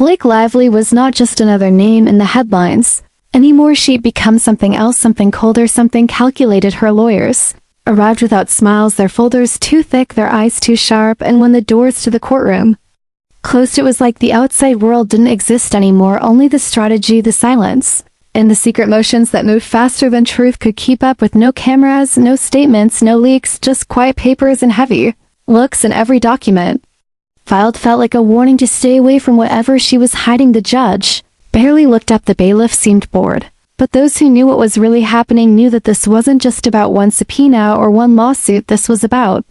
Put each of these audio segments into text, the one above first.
Blake Lively was not just another name in the headlines. Anymore, she'd become something else, something colder, something calculated. Her lawyers arrived without smiles, their folders too thick, their eyes too sharp, and when the doors to the courtroom closed, it was like the outside world didn't exist anymore, only the strategy, the silence, and the secret motions that moved faster than truth could keep up, with no cameras, no statements, no leaks, just quiet papers and heavy looks in every document filed felt like a warning to stay away from whatever she was hiding. The judge barely looked up. The bailiff seemed bored. But those who knew what was really happening knew that this wasn't just about one subpoena or one lawsuit. This was about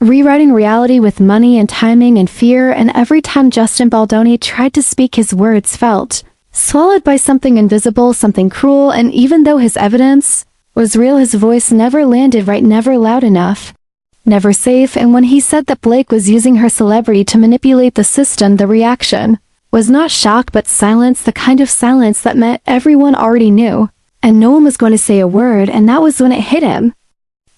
rewriting reality with money and timing and fear, and every time Justin Baldoni tried to speak, his words felt swallowed by something invisible, something cruel, and even though his evidence was real, his voice never landed right, never loud enough, never safe. And when he said that Blake was using her celebrity to manipulate the system, the reaction was not shock but silence, the kind of silence that meant everyone already knew, and no one was going to say a word. And that was when it hit him.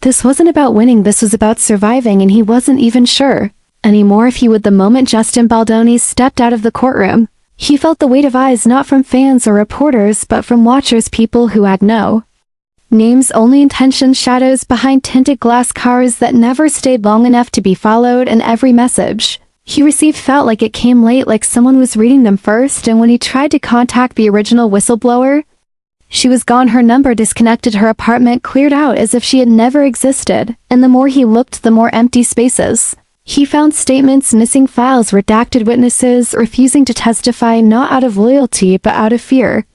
This wasn't about winning, this was about surviving, and he wasn't even sure anymore if he would. The moment Justin Baldoni stepped out of the courtroom, he felt the weight of eyes, not from fans or reporters, but from watchers, people who had no names, only intentions, shadows behind tinted glass, cars that never stayed long enough to be followed, and every message he received felt like it came late, like someone was reading them first. And when he tried to contact the original whistleblower, she was gone, her number disconnected, her apartment cleared out as if she had never existed. And the more he looked, the more empty spaces he found, statements, missing files, redacted witnesses refusing to testify, not out of loyalty but out of fear.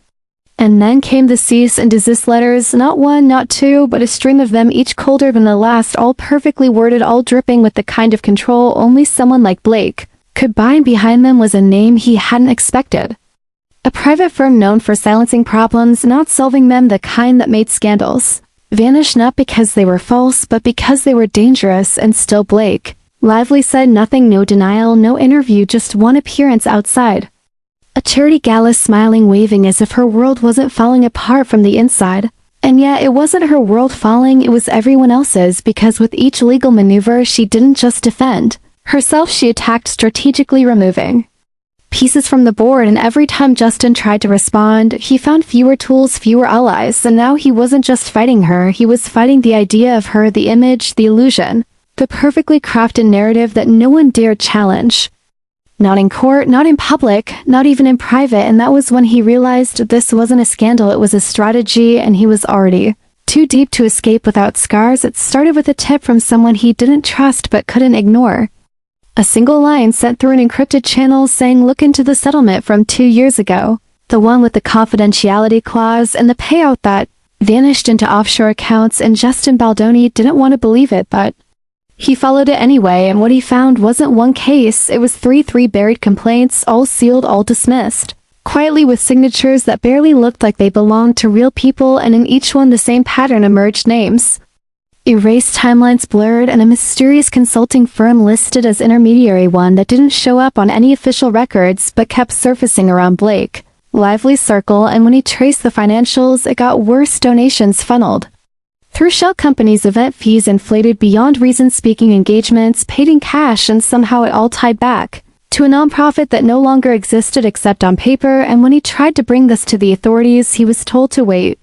And then came the cease and desist letters, not one, not two, but a string of them, each colder than the last, all perfectly worded, all dripping with the kind of control only someone like Blake could buy. And behind them was a name he hadn't expected. A private firm known for silencing problems, not solving them, the kind that made scandals vanish, not because they were false, but because they were dangerous. And still Blake Lively said nothing, no denial, no interview, just one appearance outside a charity gala, smiling, waving as if her world wasn't falling apart from the inside. And yet it wasn't her world falling, it was everyone else's, because with each legal maneuver she didn't just defend herself, she attacked, strategically removing pieces from the board. And every time Justin tried to respond, he found fewer tools, fewer allies. And now he wasn't just fighting her, he was fighting the idea of her, the image, the illusion, the perfectly crafted narrative that no one dared challenge. Not in court, not in public, not even in private. And that was when he realized this wasn't a scandal, it was a strategy, and he was already too deep to escape without scars. It started with a tip from someone he didn't trust but couldn't ignore. A single line sent through an encrypted channel saying, "Look into the settlement from 2 years ago." The one with the confidentiality clause and the payout that vanished into offshore accounts. And Justin Baldoni didn't want to believe it, but he followed it anyway, and what he found wasn't one case, it was three buried complaints, all sealed, all dismissed quietly, with signatures that barely looked like they belonged to real people. And in each one the same pattern emerged: names erased, timelines blurred, and a mysterious consulting firm listed as intermediary, one that didn't show up on any official records but kept surfacing around Blake Lively's circle. And when he traced the financials, it got worse: donations funneled through shell companies, event fees inflated beyond reason, speaking engagements paid in cash, and somehow it all tied back to a nonprofit that no longer existed except on paper. And when he tried to bring this to the authorities, he was told to wait,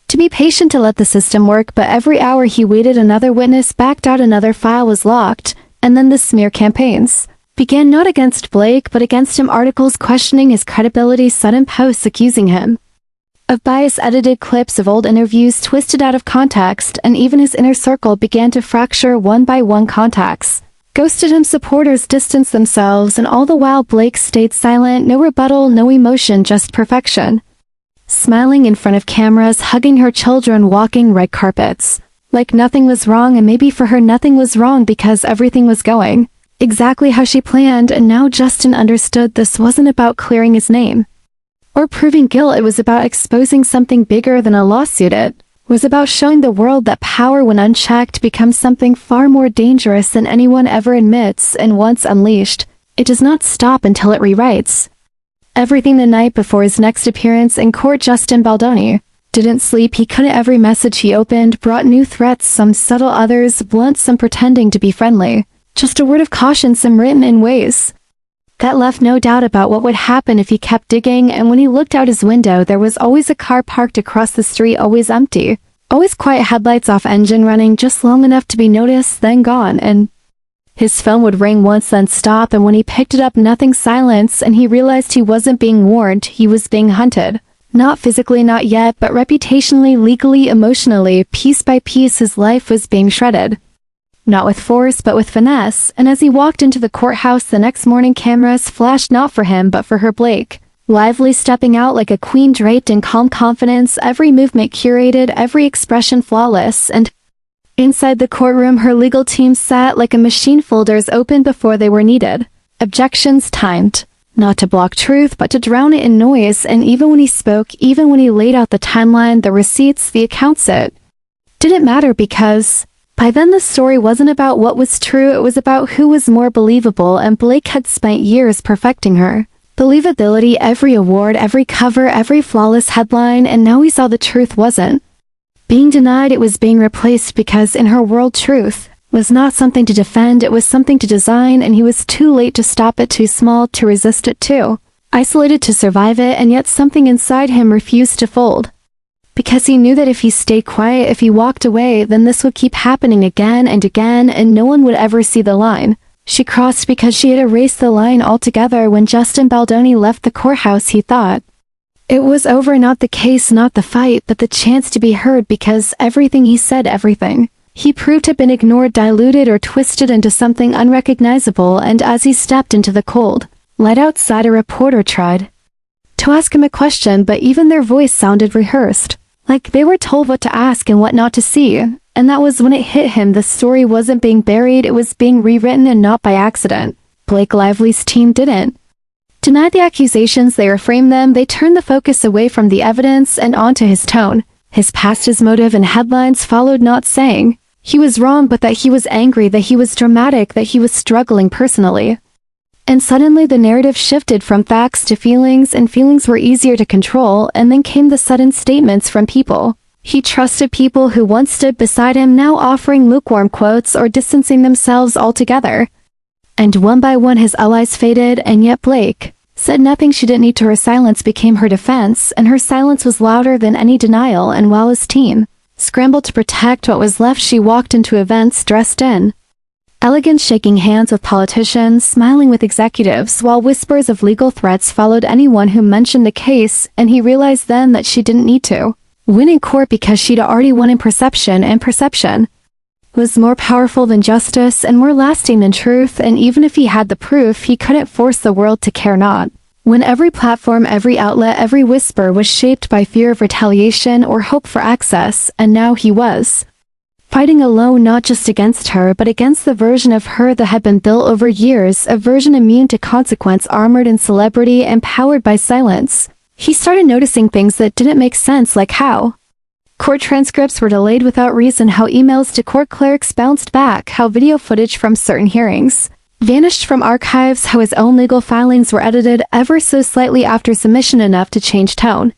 to be patient, to let the system work. But every hour he waited, another witness backed out, another file was locked. And then the smear campaigns began, not against Blake but against him, articles questioning his credibility, sudden posts accusing him of bias, edited clips of old interviews twisted out of context. And even his inner circle began to fracture one by one. Contacts ghosted him, supporters distanced themselves, and all the while Blake stayed silent, no rebuttal, no emotion, just perfection. Smiling in front of cameras, hugging her children, walking red carpets like nothing was wrong. And maybe for her nothing was wrong because everything was going exactly how she planned. And now Justin understood this wasn't about clearing his name or proving guilt, it was about exposing something bigger than a lawsuit. It was about showing the world that power, when unchecked, becomes something far more dangerous than anyone ever admits, and once unleashed, it does not stop until it rewrites everything. The night before his next appearance in court, Justin Baldoni didn't sleep. He couldn't. Every message he opened brought new threats, some subtle, others blunt, some pretending to be friendly. Just a word of caution, some written in ways That left no doubt about what would happen if he kept digging, and when he looked out his window there was always a car parked across the street, always empty. Always quiet headlights off, engine running just long enough to be noticed, then gone, and his phone would ring once then stop, and when he picked it up nothing, silence, and he realized he wasn't being warned, he was being hunted. Not physically, not yet, but reputationally, legally, emotionally, piece by piece his life was being shredded. Not with force, but with finesse, and as he walked into the courthouse the next morning, cameras flashed not for him but for her, Blake. Lively, stepping out like a queen draped in calm confidence, every movement curated, every expression flawless, and inside the courtroom her legal team sat like a machine, folders open before they were needed. Objections timed. Not to block truth, but to drown it in noise, and even when he spoke, even when he laid out the timeline, the receipts, the accounts, it didn't matter because by then the story wasn't about what was true, it was about who was more believable, and Blake had spent years perfecting her believability, every award, every cover, every flawless headline, and now he saw the truth wasn't being denied, it was being replaced, because in her world truth was not something to defend, it was something to design, and he was too late to stop it, too small to resist it, too isolated to survive it, and yet something inside him refused to fold. Because he knew that if he stayed quiet, if he walked away, then this would keep happening again and again, and no one would ever see the line she crossed, because she had erased the line altogether. When Justin Baldoni left the courthouse, he thought it was over, not the case, not the fight, but the chance to be heard, because everything he said, everything he proved had been ignored, diluted, or twisted into something unrecognizable. And as he stepped into the cold light outside, a reporter tried to ask him a question, but even their voice sounded rehearsed, like they were told what to ask and what not to see. And that was when it hit him, the story wasn't being buried, it was being rewritten, and not by accident. Blake Lively's team didn't deny the accusations, they reframed them, they turned the focus away from the evidence and onto his tone, his past, his motive, and headlines followed, not saying he was wrong, but that he was angry, that he was dramatic, that he was struggling personally. And suddenly the narrative shifted from facts to feelings, and feelings were easier to control, and then came the sudden statements from people he trusted, people who once stood beside him, now offering lukewarm quotes or distancing themselves altogether. And one by one his allies faded, and yet Blake said nothing. She didn't need to. Her silence became her defense, and her silence was louder than any denial, and while his team scrambled to protect what was left, she walked into events dressed in elegance, shaking hands with politicians, smiling with executives, while whispers of legal threats followed anyone who mentioned the case, and he realized then that she didn't need to win in court, because she'd already won in perception, and perception was more powerful than justice and more lasting than truth. And even if he had the proof, he couldn't force the world to care, not when every platform, every outlet, every whisper was shaped by fear of retaliation or hope for access. And now he was fighting alone, not just against her, but against the version of her that had been built over years, a version immune to consequence, armored in celebrity, and powered by silence. He started noticing things that didn't make sense, like how court transcripts were delayed without reason, how emails to court clerks bounced back, how video footage from certain hearings vanished from archives, how his own legal filings were edited ever so slightly after submission, enough to change tone,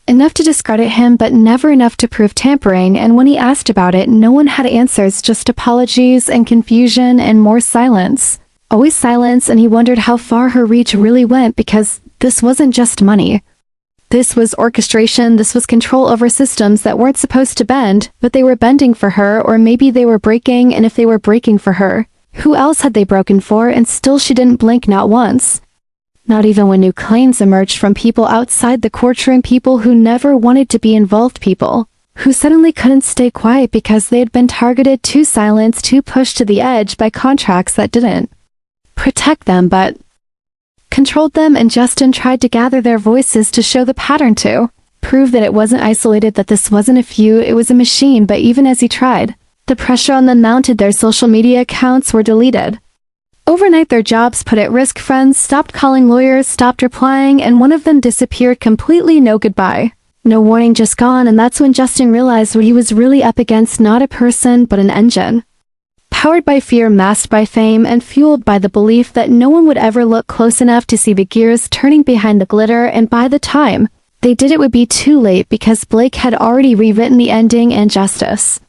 enough to discredit him, but never enough to prove tampering. And when he asked about it, no one had answers, just apologies and confusion and more silence. Always silence, and he wondered how far her reach really went, because this wasn't just money. This was orchestration, this was control over systems that weren't supposed to bend, but they were bending for her, or maybe they were breaking, and if they were breaking for her, who else had they broken for? And still she didn't blink, not once. Not even when new claims emerged from people outside the courtroom, people who never wanted to be involved, people who suddenly couldn't stay quiet because they had been targeted, too silenced, too pushed to the edge by contracts that didn't protect them but controlled them. And Justin tried to gather their voices to show the pattern, to prove that it wasn't isolated, that this wasn't a few, it was a machine. But even as he tried, the pressure on them mounted. Their social media accounts were deleted overnight, their jobs put at risk, friends stopped calling, lawyers stopped replying, and one of them disappeared completely. No goodbye, no warning, just gone. And that's when Justin realized what he was really up against, not a person but an engine, powered by fear, masked by fame, and fueled by the belief that no one would ever look close enough to see the gears turning behind the glitter. And by the time they did, it would be too late, because Blake had already rewritten the ending, and justice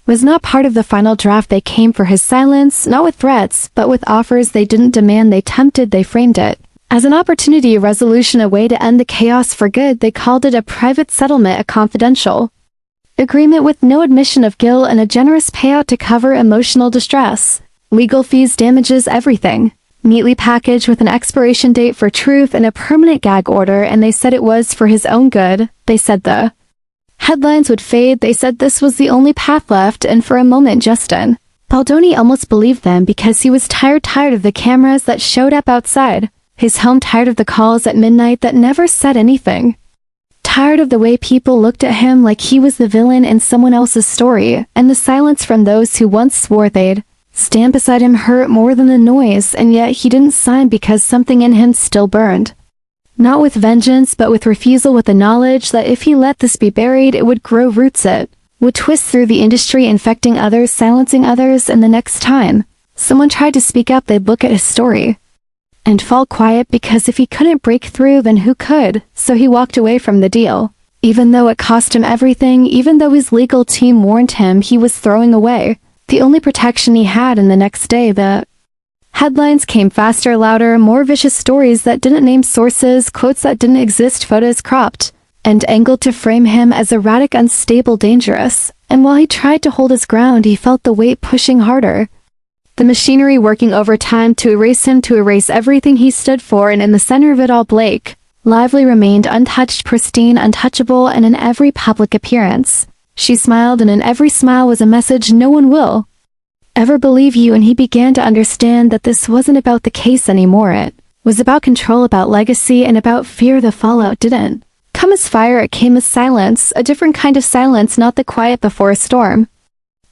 was not part of the final draft. They came for his silence, not with threats, but with offers they didn't demand, they tempted, they framed it as an opportunity, a resolution, a way to end the chaos for good. They called it a private settlement, a confidential agreement with no admission of guilt and a generous payout to cover emotional distress. Legal fees, damages, everything. Neatly packaged with an expiration date for truth and a permanent gag order, and they said it was for his own good. They said the headlines would fade. They said this was the only path left, and for a moment Justin Baldoni almost believed them because he was tired of the cameras that showed up outside his home, tired of the calls at midnight that never said anything. Tired of the way people looked at him like he was the villain in someone else's story, and the silence from those who once swore they'd stand beside him hurt more than the noise, and yet he didn't sign because something in him still burned. Not with vengeance, but with refusal, with the knowledge that if he let this be buried, it would grow roots, it would twist through the industry, infecting others, silencing others, and the next time someone tried to speak up, they'd look at his story and fall quiet, because if he couldn't break through, then who could? So he walked away from the deal. Even though it cost him everything, even though his legal team warned him he was throwing away the only protection he had. And the next day, the headlines came faster, louder, more vicious, stories that didn't name sources, quotes that didn't exist, photos cropped and angled to frame him as erratic, unstable, dangerous. And while he tried to hold his ground, he felt the weight pushing harder. The machinery working overtime to erase him, to erase everything he stood for, and in the center of it all, Blake Lively remained untouched, pristine, untouchable, and in every public appearance she smiled, and in every smile was a message: no one will ever believe you. And he began to understand that this wasn't about the case anymore. It was about control, about legacy, and about fear. The fallout didn't come as fire, it came as silence, a different kind of silence, not the quiet before a storm,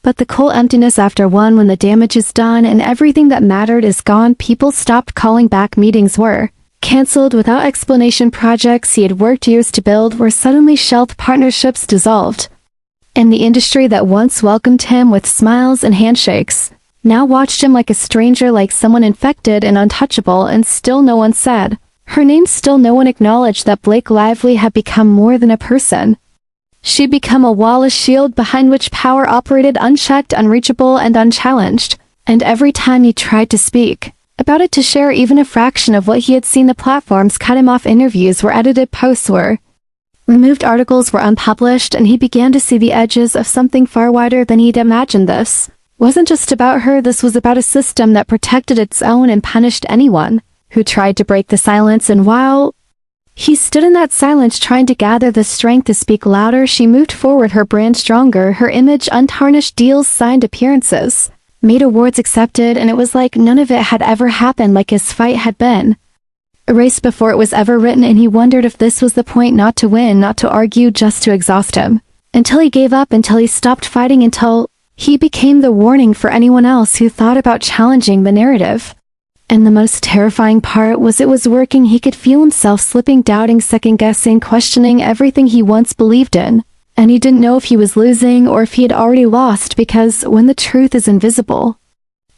but the cold emptiness after one, when the damage is done and everything that mattered is gone. People stopped calling back, meetings were canceled without explanation, projects he had worked years to build were suddenly shelved, partnerships dissolved, and the industry that once welcomed him with smiles and handshakes now watched him like a stranger, like someone infected and untouchable. And still no one said her name, still no one acknowledged that Blake Lively had become more than a person. She'd become a wall, a shield behind which power operated, unchecked, unreachable, and unchallenged. And every time he tried to speak about it, to share even a fraction of what he had seen, the platforms cut him off, interviews were edited, posts were removed, articles were unpublished, and he began to see the edges of something far wider than he'd imagined. This wasn't just about her, this was about a system that protected its own and punished anyone who tried to break the silence. And while he stood in that silence, trying to gather the strength to speak louder, she moved forward, her brand stronger, her image untarnished, deals signed, appearances made, awards accepted, and it was like none of it had ever happened, like his fight had been erased before it was ever written. And he wondered if this was the point, not to win, not to argue, just to exhaust him until he gave up, until he stopped fighting, until he became the warning for anyone else who thought about challenging the narrative. And the most terrifying part was it was working. He could feel himself slipping, doubting, second-guessing, questioning everything he once believed in. And he didn't know if he was losing or if he had already lost, because when the truth is invisible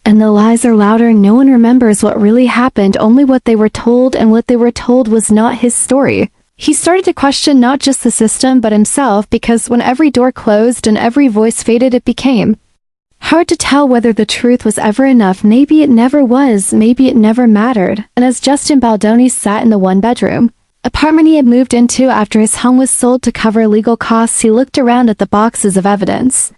and the lies are louder, no one remembers what really happened, only what they were told, and what they were told was not his story. He started to question not just the system but himself, because when every door closed and every voice faded, it became hard to tell whether the truth was ever enough. Maybe it never was, maybe it never mattered. And as Justin Baldoni sat in the one-bedroom apartment he had moved into after his home was sold to cover legal costs, he looked around at the boxes of evidence,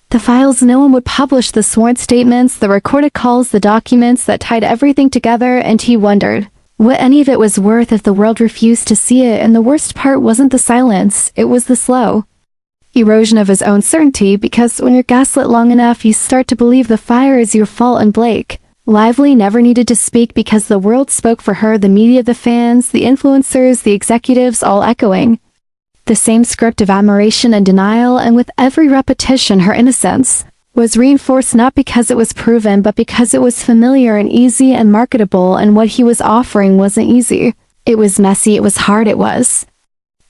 the files no one would publish, the sworn statements, the recorded calls, the documents that tied everything together, and he wondered what any of it was worth if the world refused to see it. And the worst part wasn't the silence, it was the slow erosion of his own certainty, because when you're gaslit long enough, you start to believe the fire is your fault. And Blake Lively never needed to speak, because the world spoke for her, the media, the fans, the influencers, the executives, all echoing the same script of admiration and denial. And with every repetition, her innocence was reinforced, not because it was proven, but because it was familiar and easy and marketable. And what he was offering wasn't easy. It was messy, it was hard, it was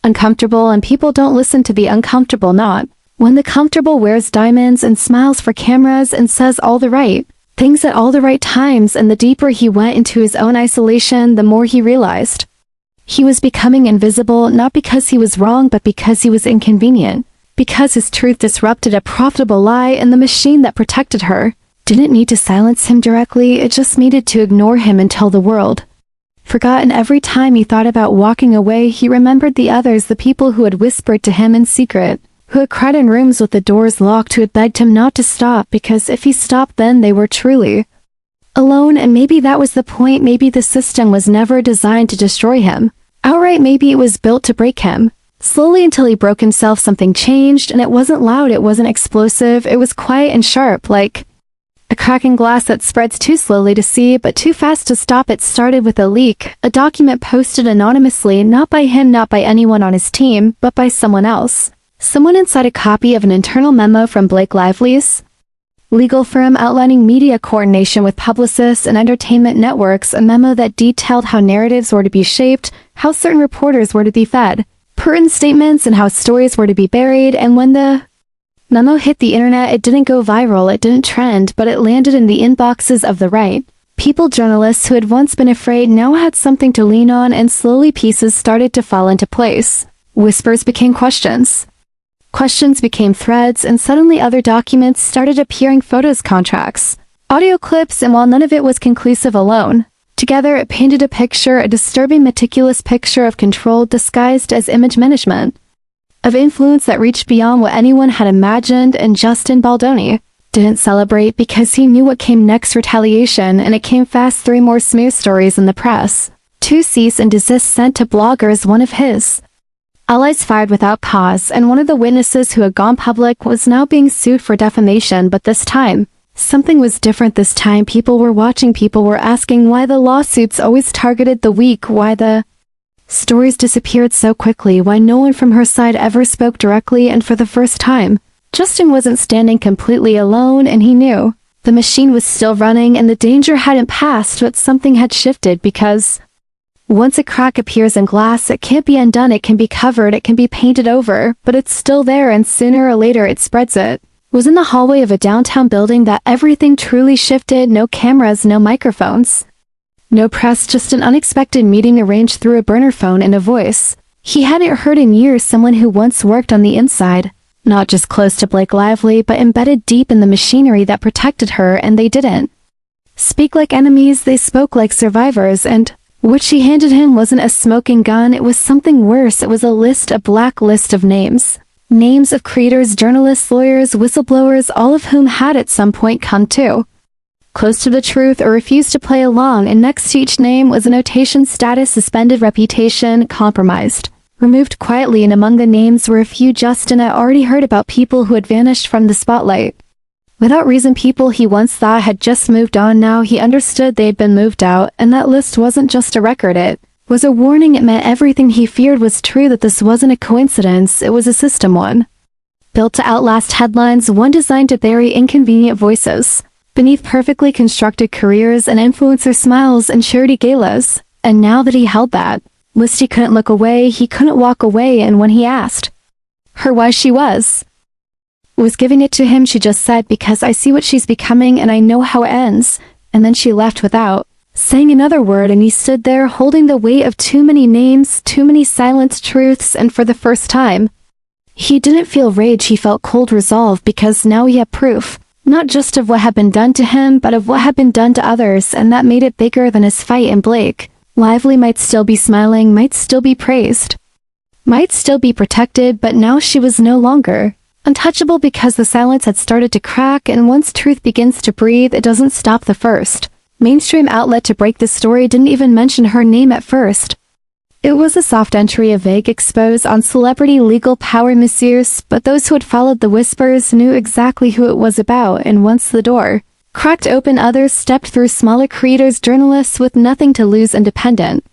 uncomfortable, and people don't listen to the uncomfortable. Not when the comfortable wears diamonds and smiles for cameras and says all the right things at all the right times. And the deeper he went into his own isolation, the more he realized he was becoming invisible, not because he was wrong, but because he was inconvenient. because his truth disrupted a profitable lie, and the machine that protected her didn't need to silence him directly, it just needed to ignore him until the world forgot. And every time he thought about walking away, he remembered the others, the people who had whispered to him in secret, who had cried in rooms with the doors locked, who had begged him not to stop, because if he stopped then they were truly alone. And maybe that was the point. Maybe the system was never designed to destroy him outright. Maybe it was built to break him slowly until he broke himself. Something changed, and it wasn't loud, it wasn't explosive, it was quiet and sharp, like a cracking glass that spreads too slowly to see, but too fast to stop. It started with a leak, a document posted anonymously, not by him, not by anyone on his team, but by someone else. Someone inside a copy of an internal memo from Blake Lively's legal firm outlining media coordination with publicists and entertainment networks, a memo that detailed how narratives were to be shaped, how certain reporters were to be fed pertinent statements, and how stories were to be buried. And when the memo hit the internet, it didn't go viral, it didn't trend, but it landed in the inboxes of the right people. Journalists who had once been afraid now had something to lean on, and slowly pieces started to fall into place. Whispers became questions. Questions became threads, and suddenly other documents started appearing, photos, contracts, audio clips, and while none of it was conclusive alone, together it painted a picture, a disturbing, meticulous picture of control disguised as image management, of influence that reached beyond what anyone had imagined. And Justin Baldoni didn't celebrate because he knew what came next: retaliation, and it came fast. 3 more smooth stories in the press, 2 cease and desist sent to bloggers, one of his allies fired without cause, and one of the witnesses who had gone public was now being sued for defamation. But this time, something was different. This time people were watching, people were asking why the lawsuits always targeted the weak, why the stories disappeared so quickly, why no one from her side ever spoke directly. And for the first time, Justin wasn't standing completely alone, and he knew the machine was still running and the danger hadn't passed, but something had shifted. Because once a crack appears in glass, it can't be undone, it can be covered, it can be painted over, but it's still there, and sooner or later it spreads. It was in the hallway of a downtown building that everything truly shifted. No cameras, no microphones, no press, just an unexpected meeting arranged through a burner phone and a voice he hadn't heard in years, someone who once worked on the inside, not just close to Blake Lively, but embedded deep in the machinery that protected her. And they didn't speak like enemies, they spoke like survivors. And what she handed him wasn't a smoking gun, it was something worse. It was a list, a black list of names. Names of creators, journalists, lawyers, whistleblowers, all of whom had at some point come too close to the truth or refused to play along. And next to each name was a notation: status suspended, reputation compromised, removed. Quietly, and among the names were a few Justin had already heard about, people who had vanished from the spotlight without reason, people he once thought had just moved on. Now he understood they had been moved out, and that list wasn't just a record, it was a warning. It meant everything he feared was true, that this wasn't a coincidence, it was a system, one built to outlast headlines, one designed to bury inconvenient voices beneath perfectly constructed careers and influencer smiles and charity galas. And now that he held that list, he couldn't look away, he couldn't walk away. And when he asked her why she was giving it to him, she just said, "Because I see what she's becoming and I know how it ends." And then she left without saying another word, and he stood there holding the weight of too many names, too many silenced truths. And for the first time, he didn't feel rage, he felt cold resolve, because now he had proof, not just of what had been done to him, but of what had been done to others. And that made it bigger than his fight. And Blake Lively might still be smiling, might still be praised, might still be protected, but now she was no longer untouchable, because the silence had started to crack. And once truth begins to breathe, it doesn't stop. The first mainstream outlet to break the story didn't even mention her name at first. It was a soft entry, a vague expose on celebrity legal power misuse, but those who had followed the whispers knew exactly who it was about. And once the door cracked open, others stepped through: smaller creators, journalists with nothing to lose, independent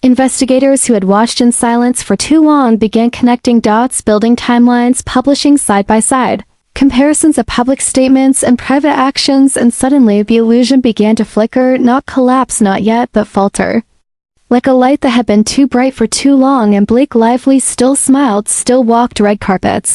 investigators who had watched in silence for too long began connecting dots, building timelines, publishing side by side comparisons of public statements and private actions. And suddenly the illusion began to flicker, not collapse, not yet, but falter, like a light that had been too bright for too long. And Blake Lively still smiled, still walked red carpets,